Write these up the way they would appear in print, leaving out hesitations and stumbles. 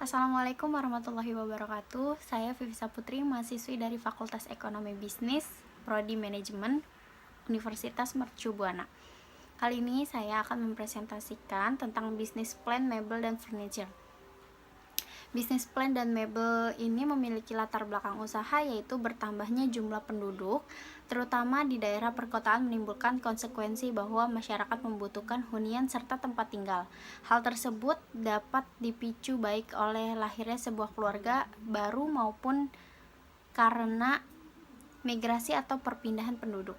Assalamualaikum warahmatullahi wabarakatuh. Saya Vivi Saputri, mahasiswi dari Fakultas Ekonomi Bisnis, Prodi Manajemen, Universitas Mercu Buana. Kali ini saya akan mempresentasikan tentang bisnis plan mebel dan furniture. Bisnis plan dan mebel ini memiliki latar belakang usaha, yaitu bertambahnya jumlah penduduk, terutama di daerah perkotaan, menimbulkan konsekuensi bahwa masyarakat membutuhkan hunian serta tempat tinggal. Hal tersebut dapat dipicu baik oleh lahirnya sebuah keluarga baru maupun karena migrasi atau perpindahan penduduk.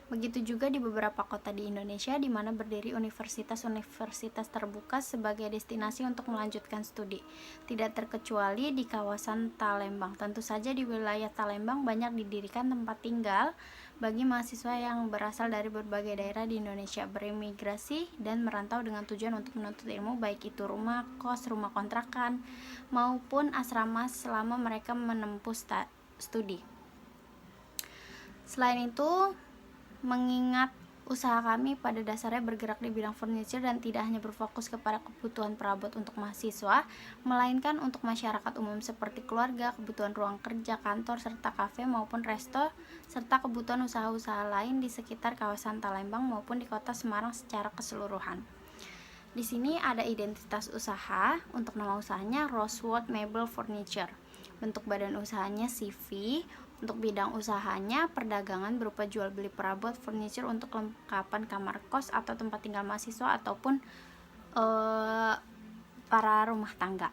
Begitu juga di beberapa kota di Indonesia di mana berdiri universitas-universitas terbuka sebagai destinasi untuk melanjutkan studi. Tidak terkecuali di kawasan Talembang. Tentu saja di wilayah Talembang banyak didirikan tempat tinggal bagi mahasiswa yang berasal dari berbagai daerah di Indonesia, berimigrasi dan merantau dengan tujuan untuk menuntut ilmu, baik itu rumah kos, rumah kontrakan, maupun asrama selama mereka menempuh studi. Selain itu, mengingat usaha kami pada dasarnya bergerak di bidang furniture dan tidak hanya berfokus kepada kebutuhan perabot untuk mahasiswa, melainkan untuk masyarakat umum seperti keluarga, kebutuhan ruang kerja, kantor, serta kafe maupun resto, serta kebutuhan usaha-usaha lain di sekitar kawasan Talembang maupun di kota Semarang secara keseluruhan. Di sini ada identitas usaha. Untuk nama usahanya Rosewood Mebel Furniture. Bentuk badan usahanya CV. Untuk bidang usahanya perdagangan berupa jual beli perabot furniture untuk kelengkapan kamar kos atau tempat tinggal mahasiswa ataupun para rumah tangga.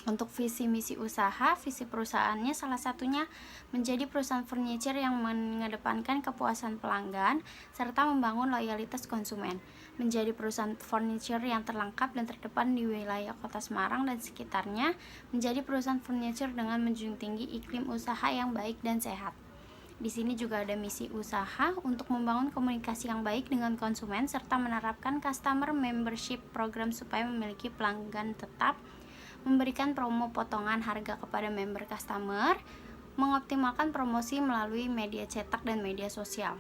Untuk visi misi usaha, visi perusahaannya salah satunya menjadi perusahaan furniture yang mengedepankan kepuasan pelanggan serta membangun loyalitas konsumen. Menjadi perusahaan furniture yang terlengkap dan terdepan di wilayah Kota Semarang dan sekitarnya. Menjadi perusahaan furniture dengan menjunjung tinggi iklim usaha yang baik dan sehat. Di sini juga ada misi usaha untuk membangun komunikasi yang baik dengan konsumen serta menerapkan customer membership program supaya memiliki pelanggan tetap, memberikan promo potongan harga kepada member customer, mengoptimalkan promosi melalui media cetak dan media sosial.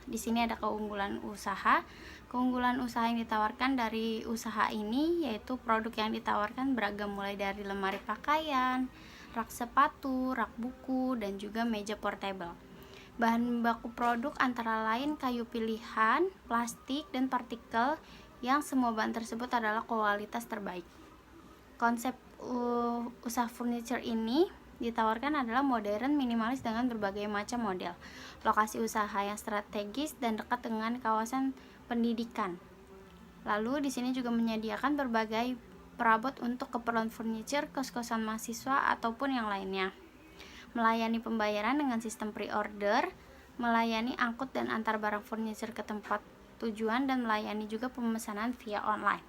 Di sini ada keunggulan usaha. Keunggulan usaha yang ditawarkan dari usaha ini yaitu produk yang ditawarkan beragam, mulai dari lemari pakaian, rak sepatu, rak buku, dan juga meja portable. Bahan baku produk antara lain kayu pilihan, plastik, dan partikel yang semua bahan tersebut adalah kualitas terbaik. Konsep usaha furniture ini ditawarkan adalah modern, minimalis dengan berbagai macam model. Lokasi usaha yang strategis dan dekat dengan kawasan pendidikan. Lalu di sini juga menyediakan berbagai perabot untuk keperluan furniture, kos-kosan mahasiswa ataupun yang lainnya. Melayani pembayaran dengan sistem pre-order, melayani angkut dan antar barang furniture ke tempat tujuan, dan melayani juga pemesanan via online.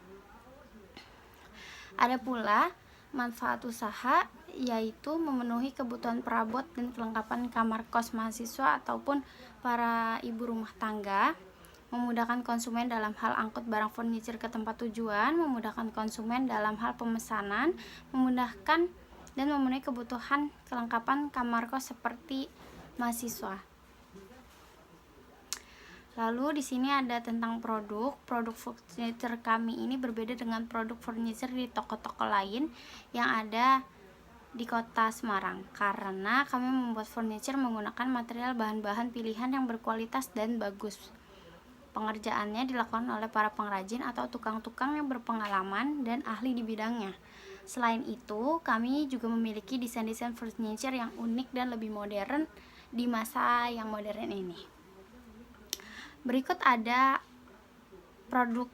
Ada pula manfaat usaha, yaitu memenuhi kebutuhan perabot dan kelengkapan kamar kos mahasiswa ataupun para ibu rumah tangga, memudahkan konsumen dalam hal angkut barang furniture ke tempat tujuan, memudahkan konsumen dalam hal pemesanan, memudahkan dan memenuhi kebutuhan kelengkapan kamar kos seperti mahasiswa. Lalu di sini ada tentang produk furniture kami ini berbeda dengan produk furniture di toko-toko lain yang ada di kota Semarang, karena kami membuat furniture menggunakan material bahan-bahan pilihan yang berkualitas dan bagus. Pengerjaannya dilakukan oleh para pengrajin atau tukang-tukang yang berpengalaman dan ahli di bidangnya. Selain itu, kami juga memiliki desain-desain furniture yang unik dan lebih modern di masa yang modern ini. Berikut ada produk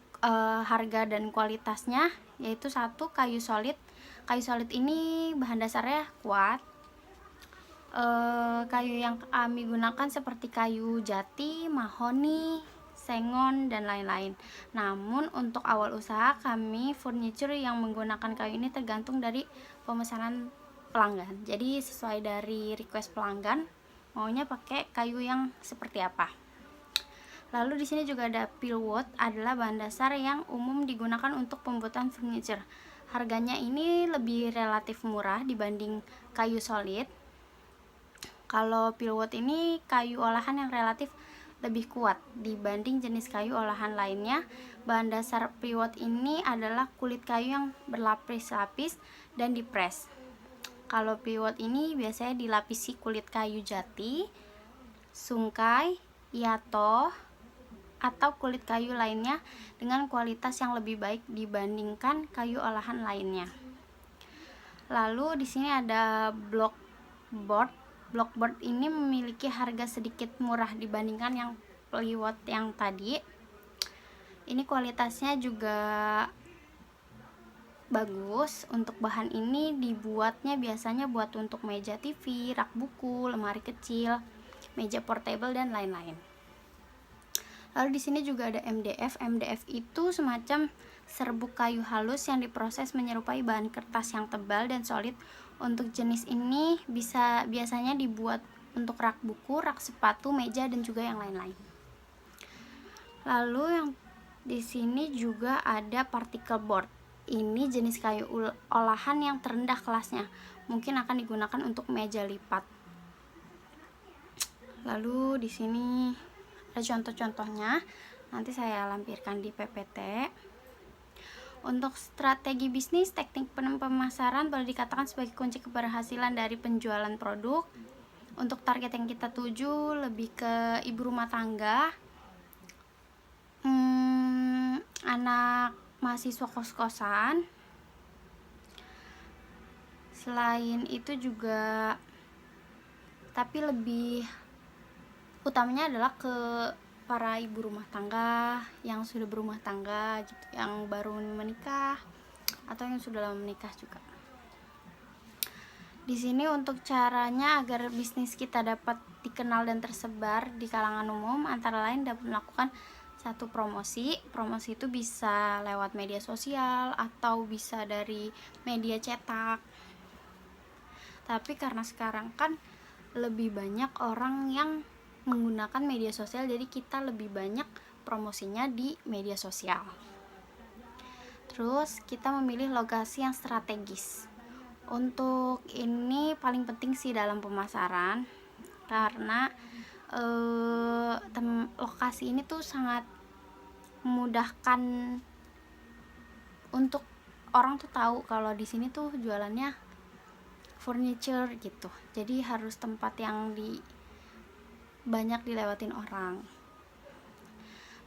harga dan kualitasnya, yaitu 1. Kayu solid. Kayu solid ini bahan dasarnya kuat. Kayu yang kami gunakan seperti kayu jati, mahoni, sengon, dan lain-lain. Namun untuk awal usaha kami furniture yang menggunakan kayu ini tergantung dari pemesanan pelanggan. Jadi sesuai dari request pelanggan maunya pakai kayu yang seperti apa. Lalu di sini juga ada plywood, adalah bahan dasar yang umum digunakan untuk pembuatan furniture. Harganya ini lebih relatif murah dibanding kayu solid. Kalau plywood ini kayu olahan yang relatif lebih kuat dibanding jenis kayu olahan lainnya. Bahan dasar plywood ini adalah kulit kayu yang berlapis-lapis dan dipres. Kalau plywood ini biasanya dilapisi kulit kayu jati, sungkai, yato, atau kulit kayu lainnya dengan kualitas yang lebih baik dibandingkan kayu olahan lainnya. Lalu di sini ada blockboard. Blockboard ini memiliki harga sedikit murah dibandingkan yang plywood yang tadi. Ini kualitasnya juga bagus. Untuk bahan ini dibuatnya biasanya buat untuk meja TV, rak buku, lemari kecil, meja portable dan lain-lain. Lalu di sini juga ada MDF. MDF itu semacam serbuk kayu halus yang diproses menyerupai bahan kertas yang tebal dan solid. Untuk jenis ini biasanya dibuat untuk rak buku, rak sepatu, meja dan juga yang lain-lain. Lalu yang di sini juga ada particle board. Ini jenis kayu olahan yang terendah kelasnya, mungkin akan digunakan untuk meja lipat. Lalu di sini ada contoh-contohnya, nanti saya lampirkan di PPT. Untuk strategi bisnis, teknik pemasaran boleh dikatakan sebagai kunci keberhasilan dari penjualan produk. Untuk target yang kita tuju lebih ke ibu rumah tangga, anak mahasiswa kos-kosan. Selain itu juga, tapi lebih utamanya adalah ke para ibu rumah tangga yang sudah berumah tangga gitu, yang baru menikah atau yang sudah lama menikah juga. Di sini untuk caranya agar bisnis kita dapat dikenal dan tersebar di kalangan umum, antara lain dapat melakukan satu promosi. Promosi itu bisa lewat media sosial atau bisa dari media cetak. Tapi karena sekarang kan lebih banyak orang yang menggunakan media sosial, jadi kita lebih banyak promosinya di media sosial. Terus kita memilih lokasi yang strategis. Untuk ini paling penting sih dalam pemasaran, karena lokasi ini tuh sangat memudahkan untuk orang tuh tahu kalau di sini tuh jualannya furniture gitu. Jadi harus tempat yang banyak dilewatin orang.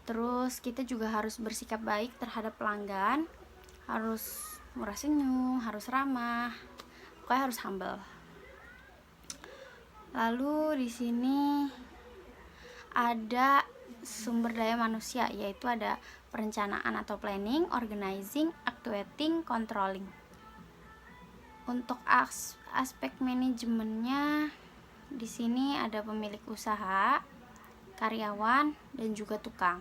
Terus kita juga harus bersikap baik terhadap pelanggan, harus murah senyum, harus ramah, pokoknya harus humble. Lalu di sini ada sumber daya manusia, yaitu ada perencanaan atau planning, organizing, actuating, controlling. Untuk aspek manajemennya, di sini ada pemilik usaha, karyawan, dan juga tukang.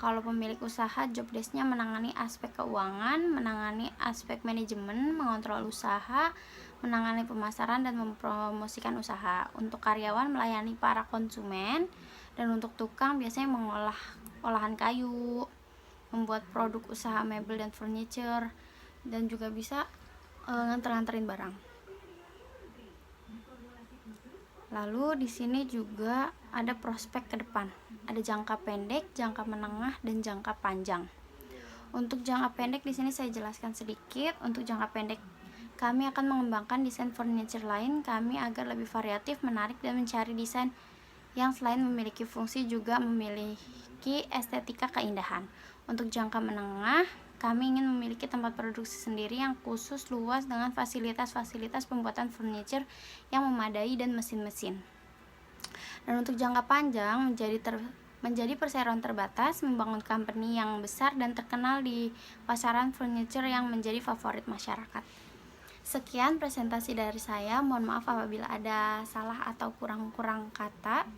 Kalau pemilik usaha, job desk-nya menangani aspek keuangan, menangani aspek manajemen, mengontrol usaha, menangani pemasaran dan mempromosikan usaha. Untuk karyawan, melayani para konsumen, dan untuk tukang biasanya mengolah olahan kayu, membuat produk usaha mebel dan furniture, dan juga bisa nganter-nganterin barang. Lalu di sini juga ada prospek ke depan. Ada jangka pendek, jangka menengah, dan jangka panjang. Untuk jangka pendek di sini saya jelaskan sedikit. Untuk jangka pendek, kami akan mengembangkan desain furniture lain kami agar lebih variatif, menarik, dan mencari desain yang selain memiliki fungsi juga memiliki estetika keindahan. Untuk jangka menengah, kami ingin memiliki tempat produksi sendiri yang khusus luas dengan fasilitas-fasilitas pembuatan furniture yang memadai dan mesin-mesin. Dan untuk jangka panjang menjadi perseroan terbatas, membangun company yang besar dan terkenal di pasaran furniture yang menjadi favorit masyarakat. Sekian presentasi dari saya. Mohon maaf apabila ada salah atau kurang kata.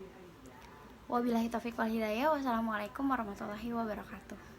Wabillahi taufiq wal hidayah. Wassalamualaikum warahmatullahi wabarakatuh.